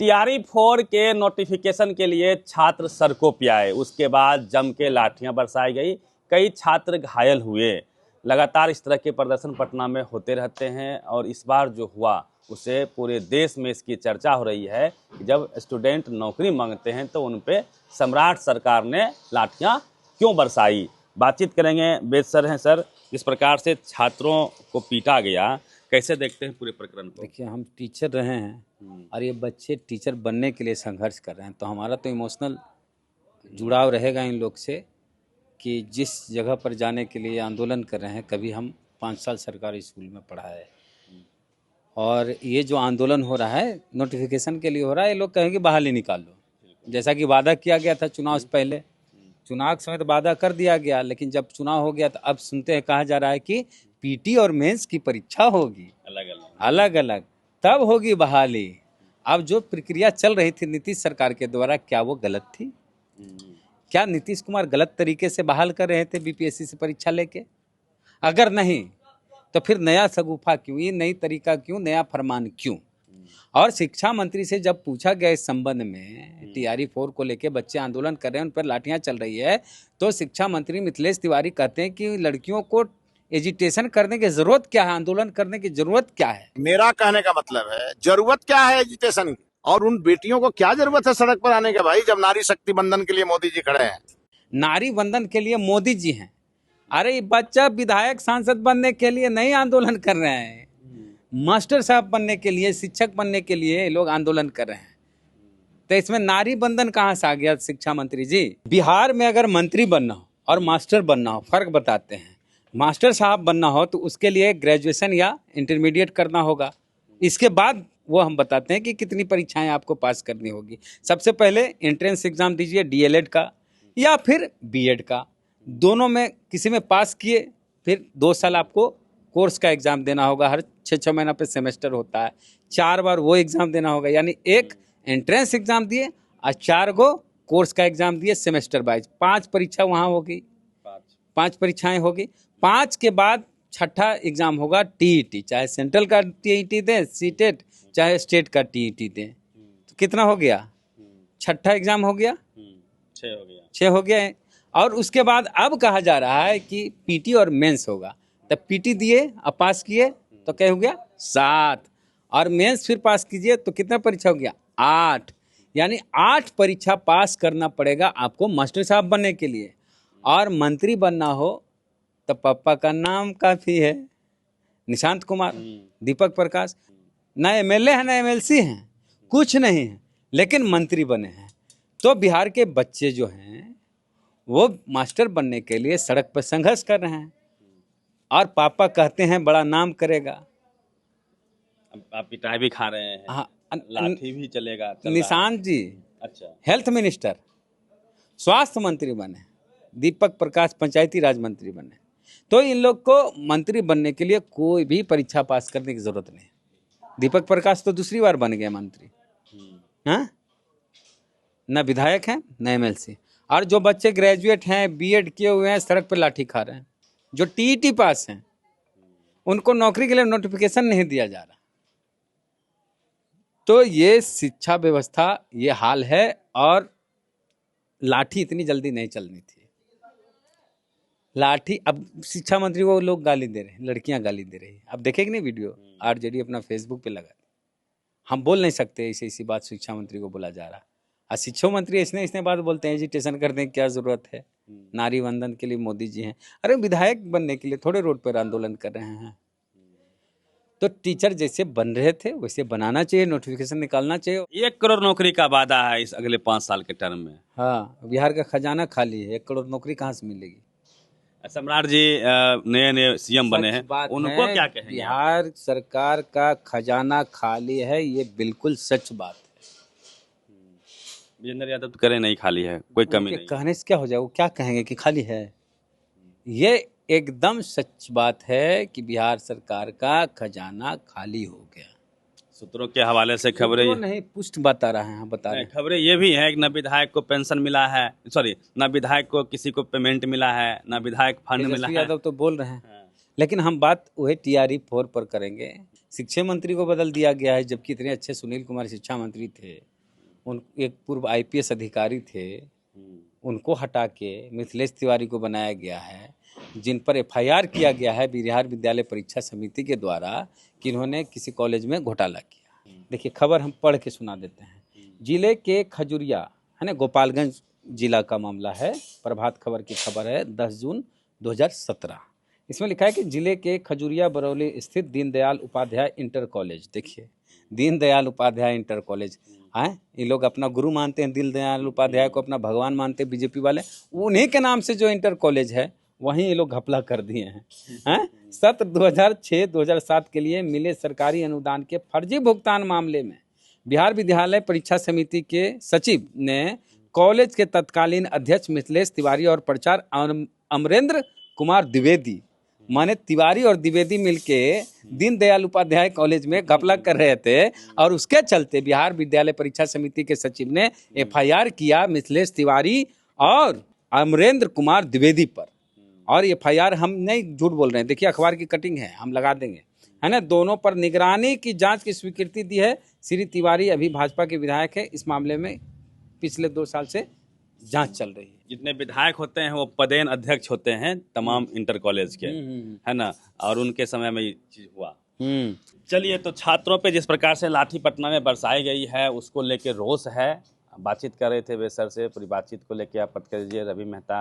TRE-4 के notification के लिए छात्र सड़कों पे आए, उसके बाद जम के लाठियां बरसाई गई, कई छात्र घायल हुए। लगातार इस तरह के प्रदर्शन पटना में होते रहते हैं और इस बार जो हुआ उसे पूरे देश में इसकी चर्चा हो रही है कि जब स्टूडेंट नौकरी मांगते हैं तो उन पे सम्राट सरकार ने लाठियां क्यों बरसाई। बातचीत करेंगे, वेद सर हैं। सर, इस प्रकार से छात्रों को पीटा गया, कैसे देखते हैं पूरे प्रकरण को? देखिए, हम टीचर रहे हैं और ये बच्चे टीचर बनने के लिए संघर्ष कर रहे हैं, तो हमारा तो इमोशनल जुड़ाव रहेगा इन लोग से कि जिस जगह पर जाने के लिए आंदोलन कर रहे हैं। कभी हम 5 साल सरकारी स्कूल में पढ़ाए और ये जो आंदोलन हो रहा है नोटिफिकेशन के लिए हो रहा है, ये लोग कहेंगे बहाली निकाल लो, जैसा कि वादा किया गया था चुनाव से पहले। चुनाव के समय तो वादा कर दिया गया, लेकिन जब चुनाव हो गया तो अब सुनते हैं कहा जा रहा है कि पीटी और मेंस की परीक्षा होगी अलग अलग, तब होगी बहाली। अब जो प्रक्रिया चल रही थी नीतीश सरकार के द्वारा, क्या वो गलत थी? क्या नीतीश कुमार गलत तरीके से बहाल कर रहे थे बीपीएससी से परीक्षा लेके? अगर नहीं तो फिर नया शगुफा क्यों, ये नई तरीका क्यों, नया फरमान क्यों? और शिक्षा मंत्री से जब पूछा गया इस संबंध में, TRE-4 को लेके बच्चे आंदोलन कर रहे हैं, उन पर लाठियां चल रही है, तो शिक्षा मंत्री मिथिलेश तिवारी कहते हैं कि लड़कियों को एजिटेशन करने की जरूरत क्या है, आंदोलन करने की जरूरत क्या है? मेरा कहने का मतलब है जरूरत क्या है एजिटेशन की, और उन बेटियों को क्या जरूरत है सड़क पर आने के भाई, जब नारी शक्ति बंधन के लिए मोदी जी खड़े हैं। नारी बंधन के लिए मोदी जी हैं। अरे बच्चा विधायक सांसद बनने के लिए नहीं आंदोलन कर रहे हैं, मास्टर साहब बनने के लिए, शिक्षक बनने के लिए लोग आंदोलन कर रहे हैं। तो इसमें नारी बंधन कहाँ से आ गया शिक्षा मंत्री जी? बिहार में अगर मंत्री बनना हो और मास्टर बनना हो, फर्क बताते हैं। मास्टर साहब बनना हो तो उसके लिए ग्रेजुएशन या इंटरमीडिएट करना होगा, इसके बाद वो हम बताते हैं कि कितनी परीक्षाएं आपको पास करनी होगी। सबसे पहले एंट्रेंस एग्जाम दीजिए DLED का या फिर BEd का, दोनों में किसी में पास किए, फिर 2 साल आपको कोर्स का एग्ज़ाम देना होगा। हर 6-6 महीना पे सेमेस्टर होता है, 4 बार वो एग्ज़ाम देना होगा। यानी एक एंट्रेंस एग्ज़ाम दिए और 4 गो कोर्स का एग्ज़ाम दिए सेमेस्टर वाइज। 5 परीक्षा वहाँ होगी, 5 परीक्षाएं होगी। 5 के बाद छठा एग्ज़ाम होगा TET, चाहे सेंट्रल का TET दें, CTET, चाहे स्टेट का TET दें। तो कितना हो गया? छठा एग्ज़ाम हो गया, 6 हो गया है। और उसके बाद अब कहा जा रहा है कि PT और मेंस होगा। तब PT दिए और पास किए तो क्या हो गया? 7, और मेंस फिर पास कीजिए तो कितना परीक्षा हो गया? 8। यानी 8 परीक्षा पास करना पड़ेगा आपको मास्टर साहब बनने के लिए। और मंत्री बनना हो तो पापा का नाम काफ़ी है, निशांत कुमार, दीपक प्रकाश, ना MLA है ना MLC हैं, कुछ नहीं है, लेकिन मंत्री बने हैं। तो बिहार के बच्चे जो हैं वो मास्टर बनने के लिए सड़क पर संघर्ष कर रहे हैं और पापा कहते हैं बड़ा नाम करेगा। आप पिटाई भी खा रहे हैं। हाँ, लाठी भी चलेगा, निशांत जी अच्छा हेल्थ मिनिस्टर, स्वास्थ्य मंत्री बने, दीपक प्रकाश पंचायती राज मंत्री बने। तो इन लोग को मंत्री बनने के लिए कोई भी परीक्षा पास करने की जरूरत नहीं। दीपक प्रकाश तो दूसरी बार बन गए मंत्री, हाँ, न विधायक हैं न MLC। और जो बच्चे ग्रेजुएट हैं, BEd किए हुए हैं, सड़क पर लाठी खा रहे हैं। जो TET पास हैं उनको नौकरी के लिए नोटिफिकेशन नहीं दिया जा रहा। तो ये शिक्षा व्यवस्था, ये हाल है। और लाठी इतनी जल्दी नहीं चलनी थी। लाठी, अब शिक्षा मंत्री को लोग गाली दे रहे हैं, लड़कियां गाली दे रही है। अब देखेगी नहीं वीडियो, RJD अपना फेसबुक पे लगा। हम बोल नहीं सकते ऐसी बात शिक्षा मंत्री को बोला जा रहा। और शिक्षा मंत्री इसने बात बोलते हैं एजिटेशन करने की क्या जरूरत है, नारी वंदन के लिए मोदी जी हैं। अरे विधायक बनने के लिए थोड़े रोड पर आंदोलन कर रहे हैं। तो टीचर जैसे बन रहे थे वैसे बनाना चाहिए, नोटिफिकेशन निकालना चाहिए। 1 करोड़ नौकरी का वादा है इस अगले 5 साल के टर्म में। हाँ, बिहार का खजाना खाली है, 1 करोड़ नौकरी कहाँ से मिलेगी? सम्राट जी नए CM बने हैं, उनको क्या कहेंगे? बिहार सरकार का खजाना खाली है, ये बिल्कुल सच बात है। विजेंद्र यादव तो करे नहीं खाली है, कोई कमी नहीं। कहने से क्या हो जाए, वो क्या कहेंगे कि खाली है? ये एकदम सच बात है कि बिहार सरकार का खजाना खाली हो गया। सूत्रों के हवाले से खबरें नहीं, पुष्ट बता रहे हैं, बता रहे हैं। खबरें ये भी है कि न विधायक को पेंशन मिला है, सॉरी, न विधायक को किसी को पेमेंट मिला है, न विधायक फंड मिला है। यादव तो बोल रहे हैं, लेकिन हम बात वही TRE-4 पर करेंगे शिक्षा मंत्री को बदल दिया गया है, जबकि इतने अच्छे सुनील कुमार शिक्षा मंत्री थे। उन एक पूर्व आईपीएस अधिकारी थे, उनको हटा के मिथिलेश तिवारी को बनाया गया है, जिन पर एफआईआर किया गया है बिहार विद्यालय परीक्षा समिति के द्वारा कि इन्होंने किसी कॉलेज में घोटाला किया। देखिए खबर हम पढ़ के सुना देते हैं। जिले के खजुरिया है ना, गोपालगंज जिला का मामला है, प्रभात खबर की खबर है 10 जून 2017। इसमें लिखा है कि जिले के खजुरिया बरौली स्थित दीनदयाल उपाध्याय इंटर कॉलेज, देखिए दीनदयाल उपाध्याय इंटर कॉलेज हैं, ये लोग अपना गुरु मानते हैं, दीनदयाल उपाध्याय को अपना भगवान मानते हैं बीजेपी वाले, उन्हीं के नाम से जो इंटर कॉलेज है वहीं ये लोग घपला कर दिए हैं। सत्र 2006-2007 के लिए मिले सरकारी अनुदान के फर्जी भुगतान मामले में बिहार विद्यालय परीक्षा समिति के सचिव ने कॉलेज के तत्कालीन अध्यक्ष मिथिलेश तिवारी और प्राचार्य अमरेंद्र कुमार द्विवेदी, माने तिवारी और द्विवेदी मिलके दीनदयाल उपाध्याय कॉलेज में घपला कर रहे थे, और उसके चलते बिहार विद्यालय परीक्षा समिति के सचिव ने एफआईआर किया मिथिलेश तिवारी और अमरेंद्र कुमार द्विवेदी पर। और एफआईआर हम नहीं झूठ बोल रहे हैं, देखिए अखबार की कटिंग है, हम लगा देंगे, है ना। दोनों पर निगरानी की जांच की स्वीकृति दी है। श्री तिवारी अभी भाजपा के विधायक है। इस मामले में पिछले 2 साल से जांच चल रही है। जितने विधायक होते हैं वो पदेन अध्यक्ष होते हैं तमाम इंटर कॉलेज के, है ना, और उनके समय में ये चीज हुआ। चलिए, तो छात्रों पे जिस प्रकार से लाठी पटना में बरसाई गई है उसको लेके रोष है। बातचीत कर रहे थे वे सर से, पूरी बातचीत को लेके आप प्रतिक्रिया दीजिए। रवि मेहता